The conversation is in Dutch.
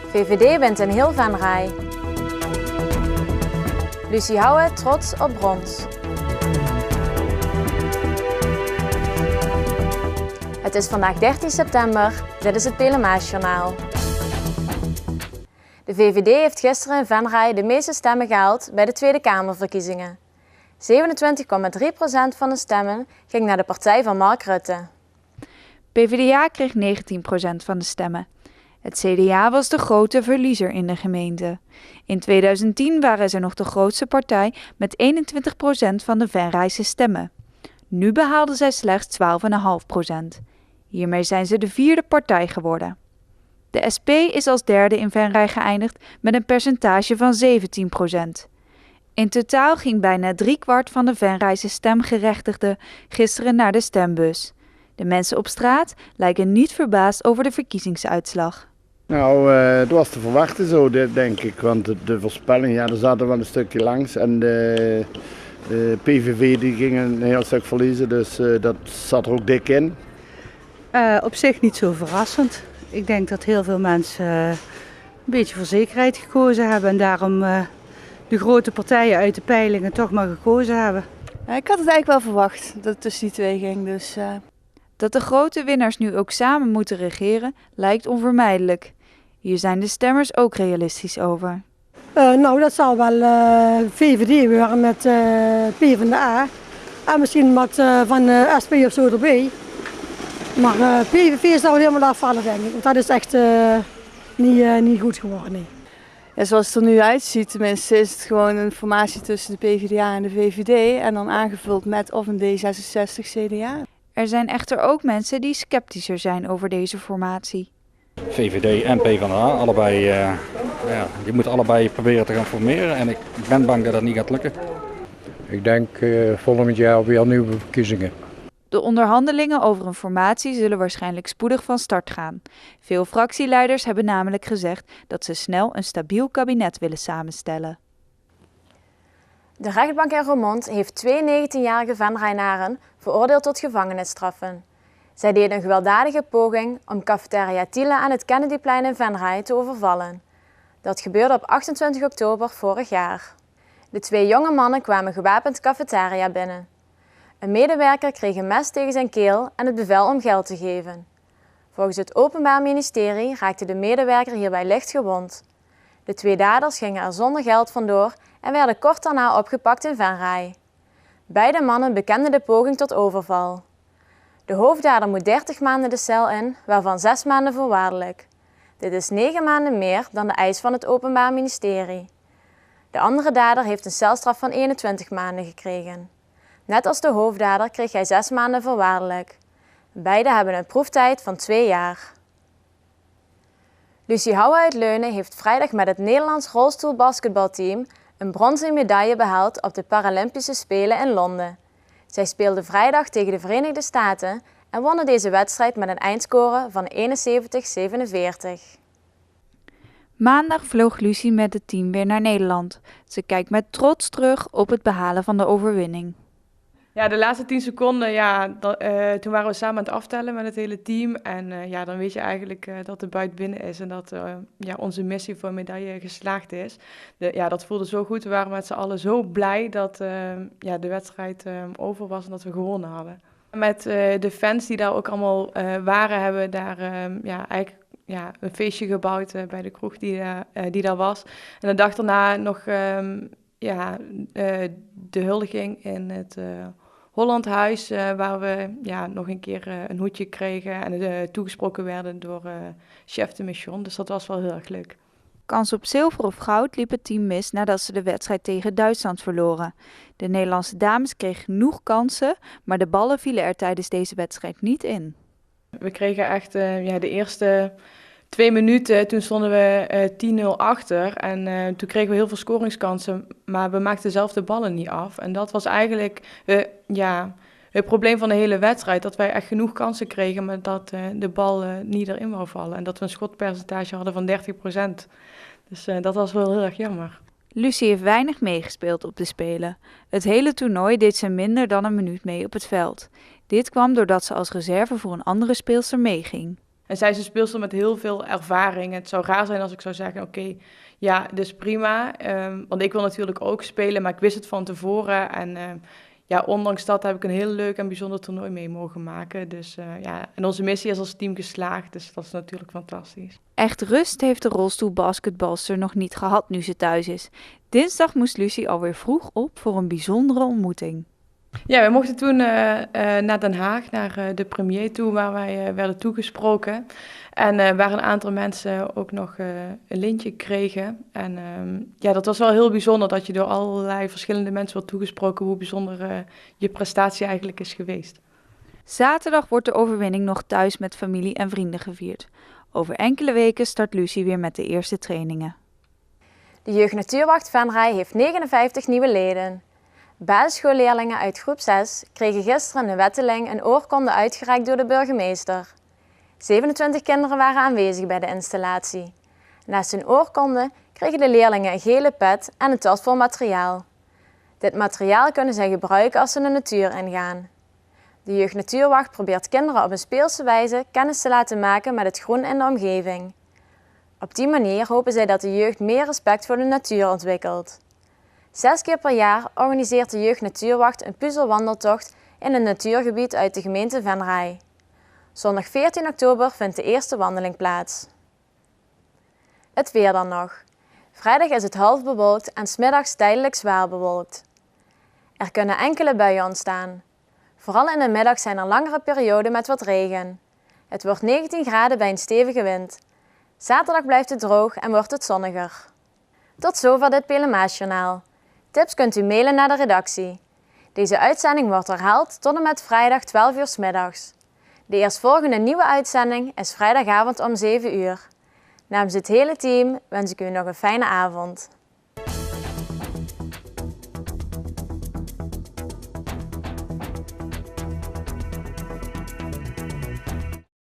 VVD wint in heel Venray. Lucie Houwe trots op brons. Het is vandaag 13 september, dit is het Pelemaasjournaal. De VVD heeft gisteren in Venray de meeste stemmen gehaald bij de Tweede Kamerverkiezingen. 27,3% van de stemmen ging naar de partij van Mark Rutte. PvdA kreeg 19% van de stemmen. Het CDA was de grote verliezer in de gemeente. In 2010 waren ze nog de grootste partij met 21% van de Venrayse stemmen. Nu behaalden zij slechts 12,5%. Hiermee zijn ze de vierde partij geworden. De SP is als derde in Venray geëindigd met een percentage van 17%. In totaal ging bijna 3/4 van de Venrayse stemgerechtigden gisteren naar de stembus. De mensen op straat lijken niet verbaasd over de verkiezingsuitslag. Nou, het was te verwachten zo, denk ik. Want de voorspelling, ja, er zaten wel een stukje langs. En de PVV die ging een heel stuk verliezen, dus dat zat er ook dik in. Op zich niet zo verrassend. Ik denk dat heel veel mensen een beetje voor zekerheid gekozen hebben. En daarom de grote partijen uit de peilingen toch maar gekozen hebben. Ik had het eigenlijk wel verwacht dat het tussen die twee ging. Dus, Dat de grote winnaars nu ook samen moeten regeren, lijkt onvermijdelijk. Hier zijn de stemmers ook realistisch over. Nou, dat zal wel VVD worden met PvdA. En misschien wat van SP of zo erbij. Maar PVV zou helemaal afvallen, denk ik. Want dat is echt niet goed geworden. Nee. Ja, zoals het er nu uitziet, tenminste, is het gewoon een formatie tussen de PvdA en de VVD. En dan aangevuld met of een D66 CDA. Er zijn echter ook mensen die sceptischer zijn over deze formatie. VVD en PvdA, allebei, je moet allebei proberen te gaan formeren en ik ben bang dat dat niet gaat lukken. Ik denk volgend jaar weer nieuwe verkiezingen. De onderhandelingen over een formatie zullen waarschijnlijk spoedig van start gaan. Veel fractieleiders hebben namelijk gezegd dat ze snel een stabiel kabinet willen samenstellen. De rechtbank in Roermond heeft 2 19-jarige Venraynaren veroordeeld tot gevangenisstraffen. Zij deden een gewelddadige poging om cafetaria Thiele aan het Kennedyplein in Venray te overvallen. Dat gebeurde op 28 oktober vorig jaar. De 2 jonge mannen kwamen gewapend cafetaria binnen. Een medewerker kreeg een mes tegen zijn keel en het bevel om geld te geven. Volgens het Openbaar Ministerie raakte de medewerker hierbij licht gewond. De 2 daders gingen er zonder geld vandoor en werden kort daarna opgepakt in Venray. Beide mannen bekenden de poging tot overval. De hoofddader moet 30 maanden de cel in, waarvan 6 maanden voorwaardelijk. Dit is 9 maanden meer dan de eis van het Openbaar Ministerie. De andere dader heeft een celstraf van 21 maanden gekregen. Net als de hoofddader kreeg hij 6 maanden voorwaardelijk. Beiden hebben een proeftijd van 2 jaar. Lucie Houwe uit Leunen heeft vrijdag met het Nederlands rolstoelbasketbalteam een bronzen medaille behaald op de Paralympische Spelen in Londen. Zij speelde vrijdag tegen de Verenigde Staten en wonnen deze wedstrijd met een eindscore van 71-47. Maandag vloog Lucie met het team weer naar Nederland. Ze kijkt met trots terug op het behalen van de overwinning. Ja, de laatste 10 seconden, toen waren we samen aan het aftellen met het hele team. En dan weet je eigenlijk dat de buit binnen is en dat onze missie voor een medaille geslaagd is. Dat voelde zo goed. We waren met z'n allen zo blij dat de wedstrijd over was en dat we gewonnen hadden. Met de fans die daar ook allemaal waren, hebben we daar een feestje gebouwd bij de kroeg die daar was. En de dag daarna nog de huldiging in het Hollandhuis, waar we nog een keer een hoedje kregen en toegesproken werden door chef de mission. Dus dat was wel heel erg leuk. Kans op zilver of goud liep het team mis nadat ze de wedstrijd tegen Duitsland verloren. De Nederlandse dames kregen genoeg kansen, maar de ballen vielen er tijdens deze wedstrijd niet in. We kregen echt de eerste 2 minuten, toen stonden we 10-0 achter en toen kregen we heel veel scoringskansen, maar we maakten zelf de ballen niet af. En dat was eigenlijk het probleem van de hele wedstrijd, dat wij echt genoeg kansen kregen, maar dat de bal niet erin wou vallen. En dat we een schotpercentage hadden van 30%. Dus dat was wel heel erg jammer. Lucie heeft weinig meegespeeld op de Spelen. Het hele toernooi deed ze minder dan een minuut mee op het veld. Dit kwam doordat ze als reserve voor een andere speelster meeging. En zij is een speelster met heel veel ervaring. Het zou raar zijn als ik zou zeggen, oké, ja, dus prima. Want ik wil natuurlijk ook spelen, maar ik wist het van tevoren. En ja, ondanks dat heb ik een heel leuk en bijzonder toernooi mee mogen maken. Dus ja, en onze missie is als team geslaagd, dus dat is natuurlijk fantastisch. Echt rust heeft de rolstoelbasketbalster nog niet gehad nu ze thuis is. Dinsdag moest Lucie alweer vroeg op voor een bijzondere ontmoeting. Ja, we mochten toen naar Den Haag, naar de premier toe, waar wij werden toegesproken. En waar een aantal mensen ook nog een lintje kregen. En ja, dat was wel heel bijzonder dat je door allerlei verschillende mensen wordt toegesproken hoe bijzonder je prestatie eigenlijk is geweest. Zaterdag wordt de overwinning nog thuis met familie en vrienden gevierd. Over enkele weken start Lucie weer met de eerste trainingen. De Jeugd Natuurwacht Venray heeft 59 nieuwe leden. Basisschoolleerlingen uit groep 6 kregen gisteren in de Wetteling een oorkonde uitgereikt door de burgemeester. 27 kinderen waren aanwezig bij de installatie. Naast hun oorkonde kregen de leerlingen een gele pet en een tas vol materiaal. Dit materiaal kunnen zij gebruiken als ze de natuur ingaan. De Jeugd Natuurwacht probeert kinderen op een speelse wijze kennis te laten maken met het groen in de omgeving. Op die manier hopen zij dat de jeugd meer respect voor de natuur ontwikkelt. 6 keer per jaar organiseert de Jeugd Natuurwacht een puzzelwandeltocht in een natuurgebied uit de gemeente Venray. Zondag 14 oktober vindt de eerste wandeling plaats. Het weer dan nog. Vrijdag is het half bewolkt en 's middags tijdelijk zwaar bewolkt. Er kunnen enkele buien ontstaan. Vooral in de middag zijn er langere perioden met wat regen. Het wordt 19 graden bij een stevige wind. Zaterdag blijft het droog en wordt het zonniger. Tot zover dit Pelemaasjournaal. Tips kunt u mailen naar de redactie. Deze uitzending wordt herhaald tot en met vrijdag 12 uur 's middags. De eerstvolgende nieuwe uitzending is vrijdagavond om 7 uur. Namens het hele team wens ik u nog een fijne avond.